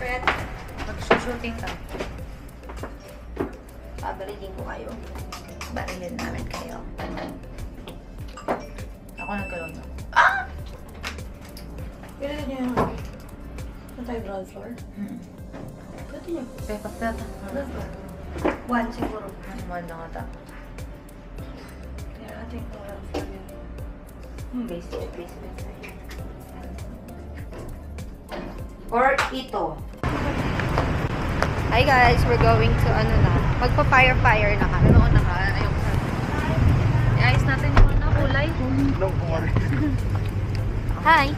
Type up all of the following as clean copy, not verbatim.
set. Mag-shooting ka. Pabaligin ko kayo. Barilin namin kayo. Ako nagkaroon na. Ah! Pwede niya yung anti-brown floor? Pwede niya. Pepa. One siguro. One lang ata. Kaya ating brown floor yun. Basic. Or ito. Hi guys, we're going to magpa-fire na kami. Noon na ka, ayoko na. I-ayos natin yung kulay. No worry. Hi!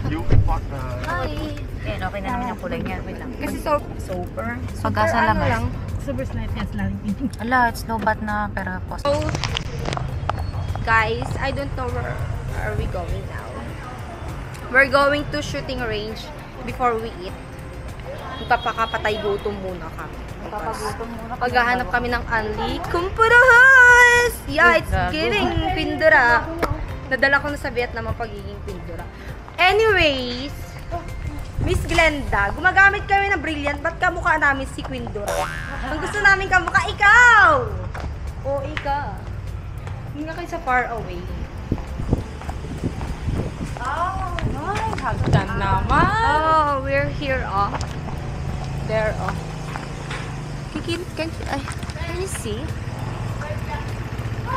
You fuck Hi! Ayan, okay na naman yung kulay niya. Wait lang. Kasi Super. Pag-asa labas. super slight yes lang. Ala, it's low bat na, pero So, guys, I don't know where are we going now. We're going to shooting range before we eat. Magpapakapatay gutom muna kami. papagutom muna. Paghahanap kami ng Anli Kumpurahas! Yeah, it's giving Pindura. Nadala ko na sa Vietnam ang pagiging Pindura. Anyways, Miss Glenda, gumagamit kami ng Brilliant. Ba't kamukha namin si Quindura? Ang gusto namin kamukha, ikaw! O, ikaw. Hindi nga kayo sa far away. Oh, ay, hagdan naman. Oh, we're here, oh. There, oh. Can you see?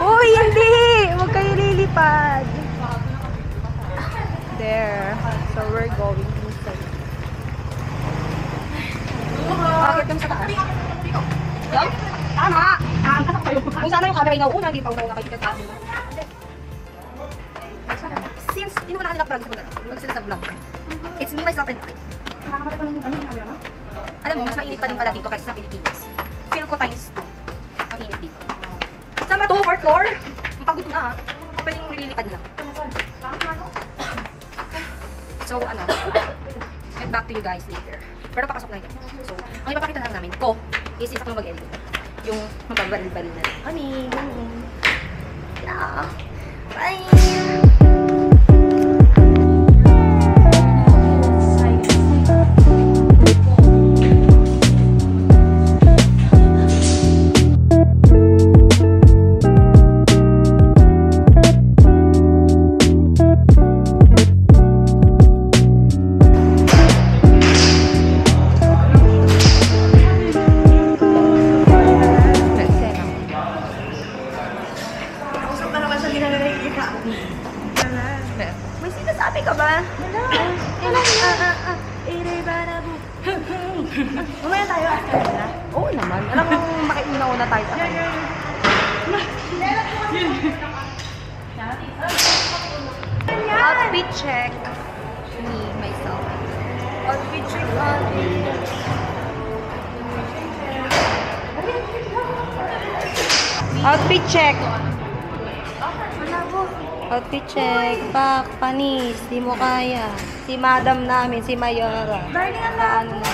Oh, hindi! Huwag kayo lilipad. There. So, we're going inside. Bakit yung sa taas? Yan? Tama! Aangkas ako kayo. Kung sana yung camera yung una, hindi pa ako nakikita. Since, hindi mo na kanila vlog sila sa vlog. It's me, myself, and I. Alam mo, mas mainit pa din pala dito kasi sa Pilipinas. Feel ko times 2. Ang init dito. Sama to, fourth floor. Ang pagod na ha. Pwedeng nililipad lang. So, get back to you guys later. Pero papasok na yun. So, ang ipapakita lang namin ko is isa kong mag-edit. Yung mababaril-baril na lang kami. Yeah. Bye! May sinasabi ka ba? Wala. Mamaya tayo after na. Oo naman. Alam mo, makiuna-una tayo sa kanya. Outfit check. Me, myself. Outfit check on me. Outfit check. Outfit check. Pak, panis. Di mo kaya. Si madam namin, si Mayora. Ano na?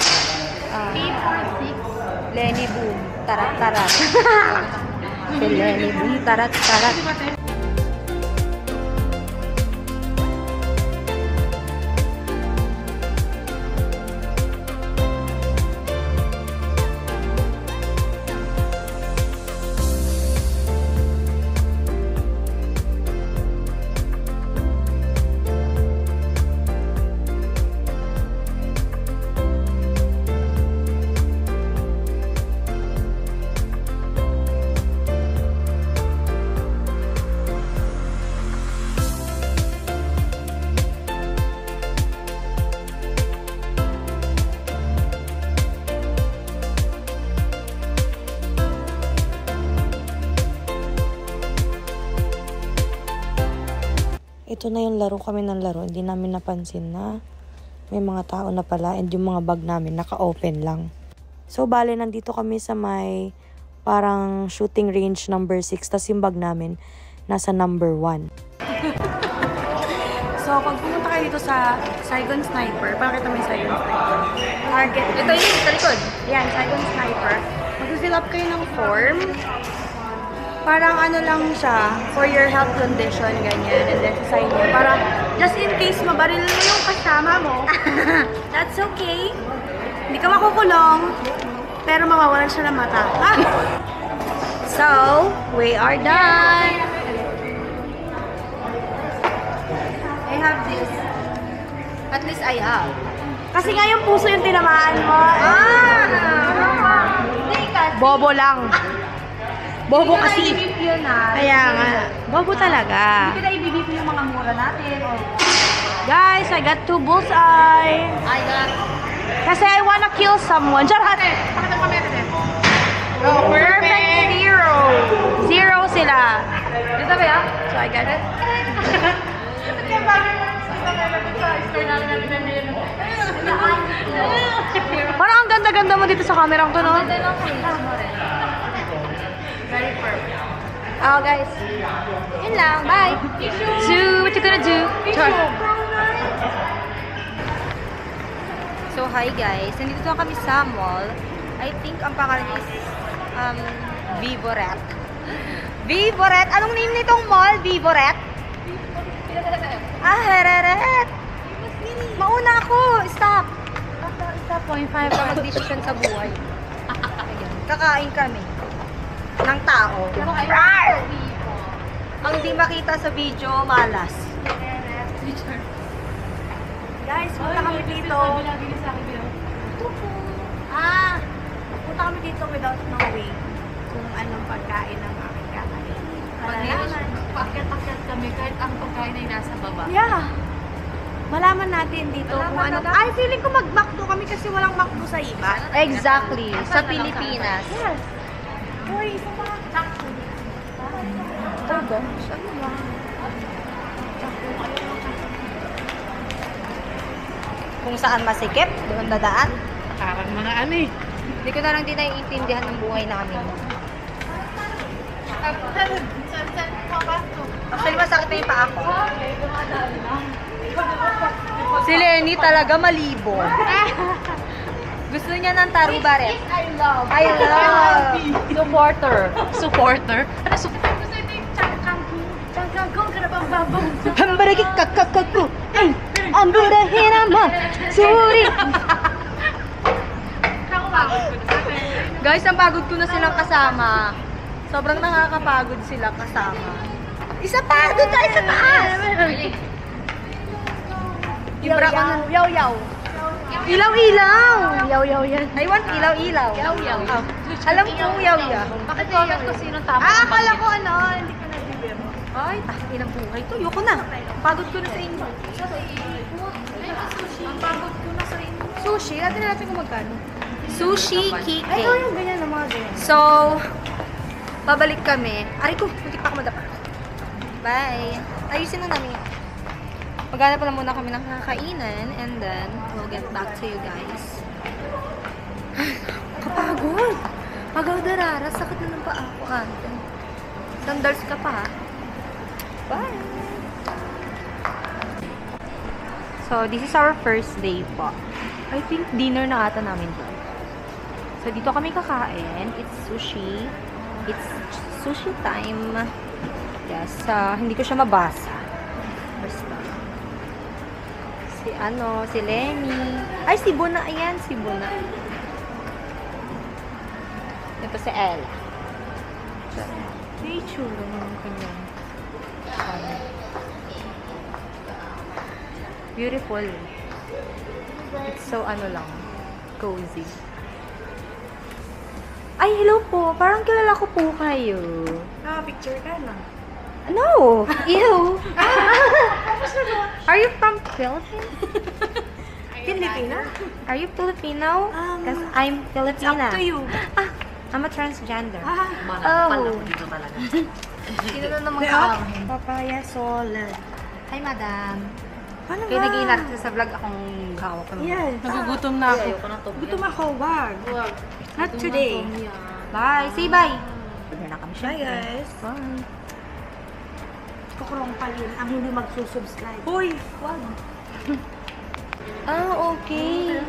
Lenny Boom. Tarat-tarat. Si Lenny Boom. Tarat-tarat. Ito na yung laro kami ng laro. Hindi namin napansin na may mga tao na pala and yung mga bag namin naka-open lang. So, bale, nandito kami sa may parang shooting range number 6. Tapos yung bag namin nasa number 1. So, pag pumunta kayo dito sa Saigon Sniper, pakita mo yung Saigon Sniper. Target. Ito yun, sa likod. Yan, Saigon Sniper. Mag-fill up kayo ng form. parang ano lang siya, for your health condition, ganyan. And then sa inyo, parang just in case mabaril mo yung kasama mo, that's okay. Hindi ka makukulong, pero mawawalan siya ng mata. So, we are done. I have this. At least I have. Kasi nga yung puso yung tinamaan mo. Bobo lang. Bobo kasi. Yun Kaya nga. Bobo talaga. Hindi na ibibip yung mga mura natin. Guys, I got 2 bullseye. I got... Kasi I wanna kill someone. Charot! Perfect 0. 0 sila. Dito ba yan? So I got it. Parang ang ganda-ganda mo dito sa camera ko, no? Very perfect. Oh, guys. Yun lang. Bye. Do what you gonna do. So, hi guys. Nandito na kami sa mall. I think ang pangalan is Vivoret. Vivoret? Anong name nitong mall? Vivoret? Hereret. Mauna ako. Stop. Stop. 0.5 ka mag-decision sa buhay. Kakain kami ng tao. Rawr! Ang di makita sa video, malas. Guys, punta kami dito. Punta kami dito without knowing kung anong pagkain ang aking kakain. Pakyat-pakyat kami kahit ang pagkain ay nasa baba. Yeah. Malaman natin dito kung ano. Ay, feeling ko mag-McDo kami kasi walang McDo sa iba. Exactly. Sa Pilipinas. Yes. Uy, isa pa. Oh gosh, ano ba? Kung saan masikip, doon dadaan. Parang mga ano eh. Hindi ko na lang din naiintindihan ng buhay namin. Actually, masakit na yung paa ko. Si Lenny talaga malibog. Gusto niya ng tarubaret. I love. Supporter. Supporter? Ano supporter? Hambaragik kakakaku. Amburahin naman. Suri. Guys, ang pagod ko na silang kasama. Sobrang nakakapagod sila kasama. Isa pa, doon tayo sa taas. Ibra ko na. Yaw. Ilaw-ilaw! Yaw yan. I want ilaw-ilaw. Yaw-yaw. Alam ko, yaw-yaw. Bakit comment ko sino tama? Akala ko ano, hindi ka nabibiro. Ay, takin ang buhay to. Yoko na. Pagod ko na sa inyo. Sushi. Natin kung magkano. Sushi Kike. Ay, yung ganyan na mga ganyan. So, babalik kami. Aray ko, muntik pa ako madapa. Bye. Ayusin na namin. Maghanap pa lang muna kami ng kakainan and then we'll get back to you guys. Kapagod. Pagaw darara. Sakit na ng paa ko, ante. Sandals ka pa, ha? Bye. So, this is our first day po. I think dinner na ata namin doon. So, dito kami kakain. It's sushi. It's sushi time. Yes, hindi ko siya mabasa. Basta. Si Lenny. Ay, si Buna. Ayan, si Buna. Ito si Ella. May chulo ng kanyang. Beautiful. It's so lang. Cozy. Ay, hello po. Parang kilala ko po kayo. Picture ka na. No! Ew! Are you from Philippines? Filipina? Are you Filipino? Because I'm Filipina. Up to you. I'm a transgender. Pala ko dito talaga. Sino na naman Papaya solid. Hi, madam. Ano Kaya nag-iinat sa vlog akong hawak ko. Yes. Nagugutom na ako. Gutom ako, wag. Not today. Bye! Say bye! Pwede na kami siya. Bye, guys. Bye! Kukurong pa yun ang hindi magsusubscribe. Hoy, wag. Okay.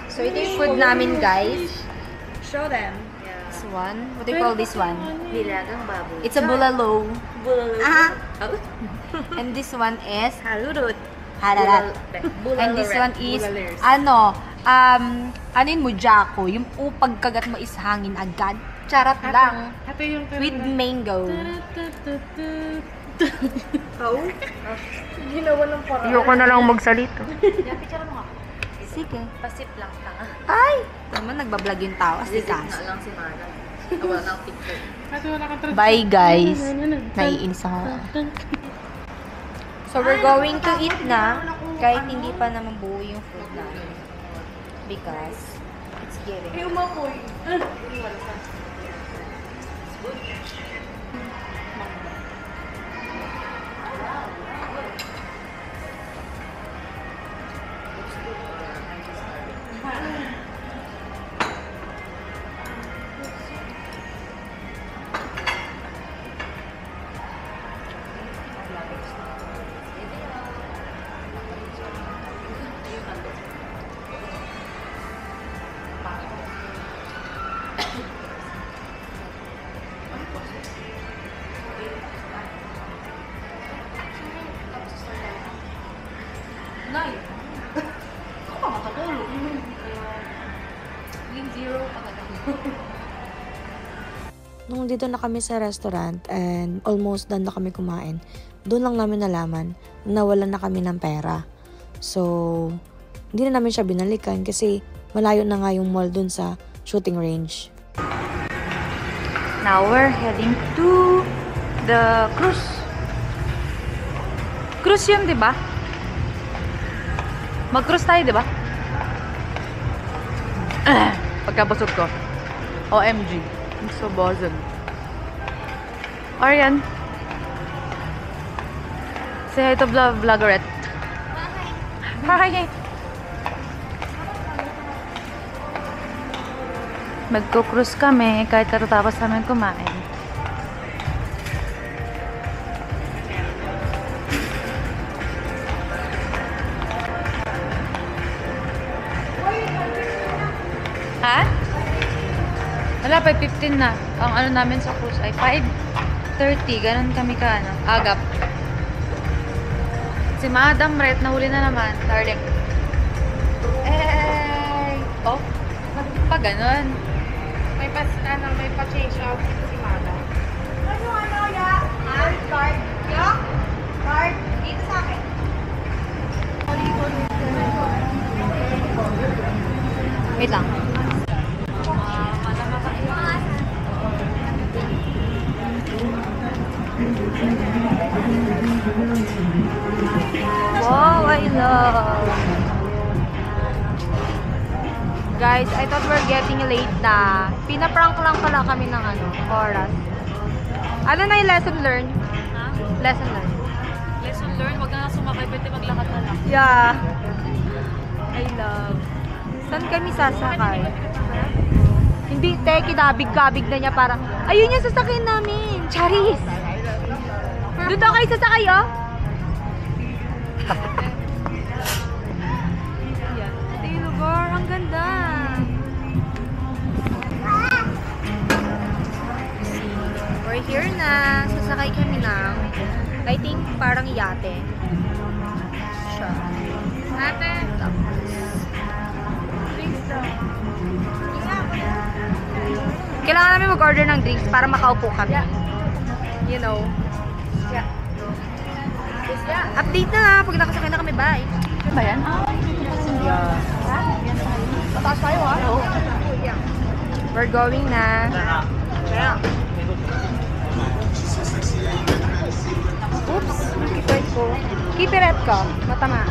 So, ito yung food namin, guys. Show them. next one. What do you call this one? Nilagang baboy. It's a bulalo. Ah! And this one is Halurot. halalat. And this one is, ano yun mo, Jaco. Yung pagkagat mo is hangin agad. Charat lang. Ito yung With mango. Ginawa ng parang. Ayoko na lang magsalita. Picture mo nga. Sige. Pasip lang tanga. Ay! Naman, nagbablog yung tao. Asikas. lang si Mara. Wala nang picture. Bye, guys. Naiinis ako. So, we're going to eat na. Kahit hindi pa naman buo yung food namin. Because it's giving. Nung dito na kami sa restaurant and almost done na kami kumain, doon lang namin nalaman na wala na kami ng pera. So, hindi na namin siya binalikan kasi malayo na nga yung mall doon sa shooting range. Now we're heading to the cruise. Cruise yun, di ba? Mag-cruise tayo, di ba? Pagkabusog ko. OMG. I'm so buzzed. Or yan. Say hi to vloggerette. Hi! Magko-cruise kami kahit katatapos namin kumain. Ha? Wala pa, 15 na. Ang ano namin sa cruise ay 5:30. Ganon kami ka, ano, agap. Si Madam Red, nahuli na naman. Darling. Oh, pa ganon. May pa-change out si Mara. Card, dito sa akin. Wait lang. Wow, I love. Guys, I thought we're getting late na. Pinaprank lang pala kami ng oras. Ano na yung lesson learned? Lesson learned. Lesson learned, wag na sumakay, pwede maglakad na lang. Yeah. I love. Saan kami sasakay? Hindi, te, kinabig-kabig na niya parang, ayun yung sasakyan namin. Charis! Doon daw kayo sasakay, oh? Yan. Ito yung lugar. Ang ganda. We're here na. Sasakay kami ng, I think, parang yate. Siya. Ate. Kailangan namin mag-order ng drinks para makaupo kami. You know. Yeah. Update na pag nakasakay na kami. Bye. Ano ba yan? Yeah. Mataas tayo, ha? Oo. We're going na. Oops. Keep ko. Keep it ko. Matamaan.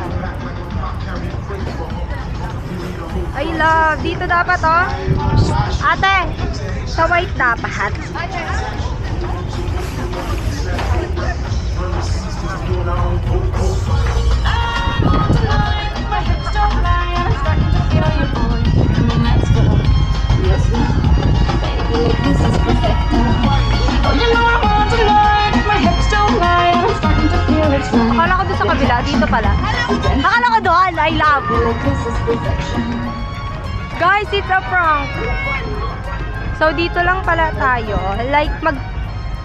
I love. Dito dapat, oh. Ate, sa white dapat. Akala ko doon sa kabila, dito pala. Akala ko doon, I love. Guys, it's a prank. So, dito lang pala tayo. Like,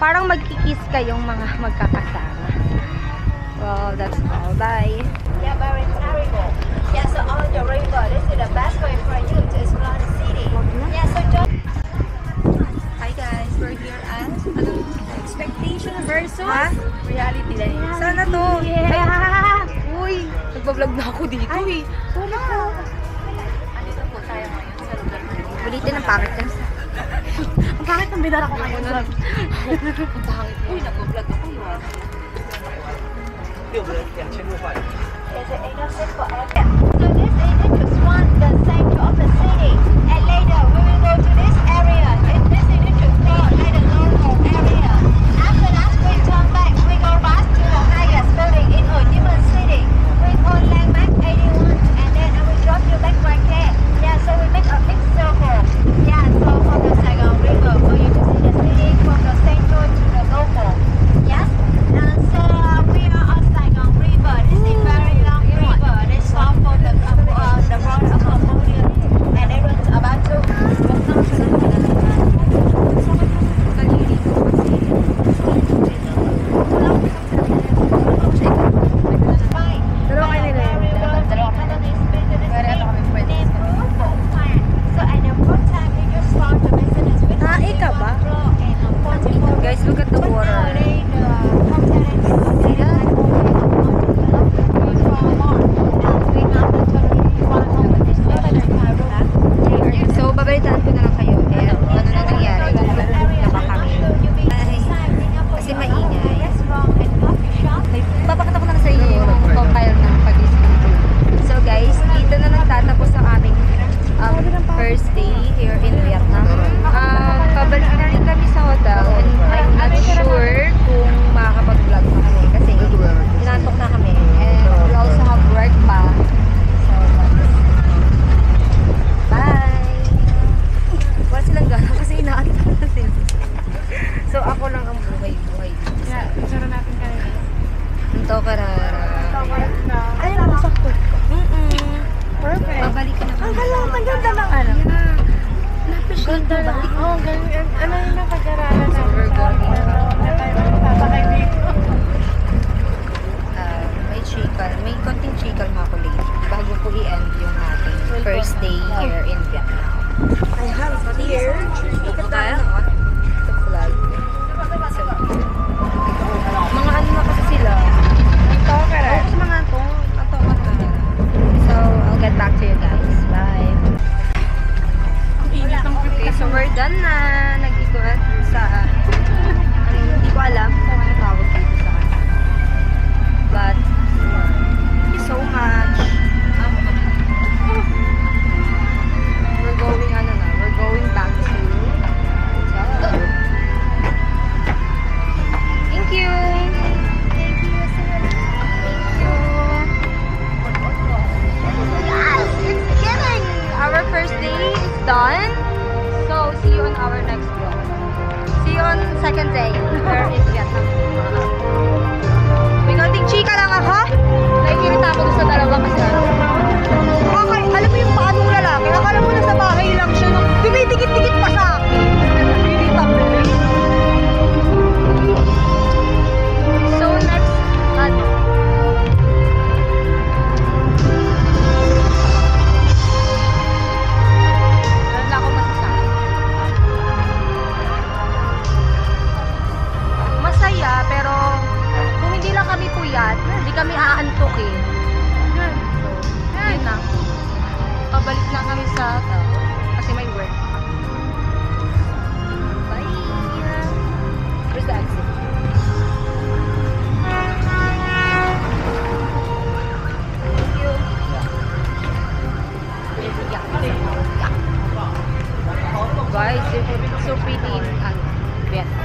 parang magkikiss kayong mga magkakasama. Well, that's all. Bye! Yeah, very terrible. Yeah, so on the river, this is the best way for you to explore the city. Yeah, so don't... Hi guys, we're here at Expectation versus Reality Life. Sana to? Yeah! Uy! Nagbablog na ako dito eh. Andito po tayo ngayon sa lugar na ito. Ulitin ang pangit yan. Ang bakit ng bidara ko ngayon? Ang pangit. Uy, nag-vlog ako yun. Is it innocent for everyone? So this agent just wants the center of the city, and later we will go to this area. And this agent just brought like the normal area. After that, we turn back. We go back to the highest building in Ho Chi Minh City. We go landmark 81, and then I will drop you back right there. Yeah, so we make a big circle. Yeah, so from the Saigon River, for you to see the city from the central to the local. Yes, and so we are on Saigon River. This is very long river. They stop for the road of Cambodia, and everyone's about to Guys, look at the water. So, babalitaan ko na lang kayo. Eh, ano na nangyari? Na ba kami? Kasi maingay. Papakita ko na sa inyo yung compile ng pag-isip. So, guys, dito na nagtatapos ang aming first day here in Vietnam. Pabalik na rin kami sa hotel and I'm not sure kung makakapag-vlog pa kami kasi inantok na kami and we also have work pa. So, bye! Wala silang gana kasi inaantok natin. So, ako lang ang buhay-buhay. Yeah, picture natin kanina. Ito karara. Ay, nakasakto. Perfect. Babalik na kami. Ang ganda ng ano. Yeah. Ganda na. Oo, ganyan. Ano yung napag-aralan natin? So, we're going Sasakay dito. may chikal. May konting chikal mga ko late bago po i-end yung ating first day here in Vietnam. I have here. Ito tayo. Ito vlog. So, mga ano na kasi sila. Ito, kaya. Tapos mga to. So, I'll get back to you guys. Bye. Okay, so we're done na. Nag-ikot sa hindi ko alam kung ano tawag dito sa but thank you so much. We're going we're going back to hotel. Thank you. Yes, it's giving. Our first day is done. So, see you on our next vlog. See you on second day. We're in Vietnam. May konting chika lang ako. Nakikirita ako doon sa dalawa kasi okay, alam mo yung paanong lalaki? Akala mo na sa bahay lang siya. Dumidikit-dikit pa sa akin. Nakikirita mo. So, next, masaya, pero kung hindi lang kami puyat, hindi kami aantukin. So, yun na. Pabalik na kami sa kasi may work. Bye! Where's the exit? Thank you. Guys, it's so pretty in Vietnam.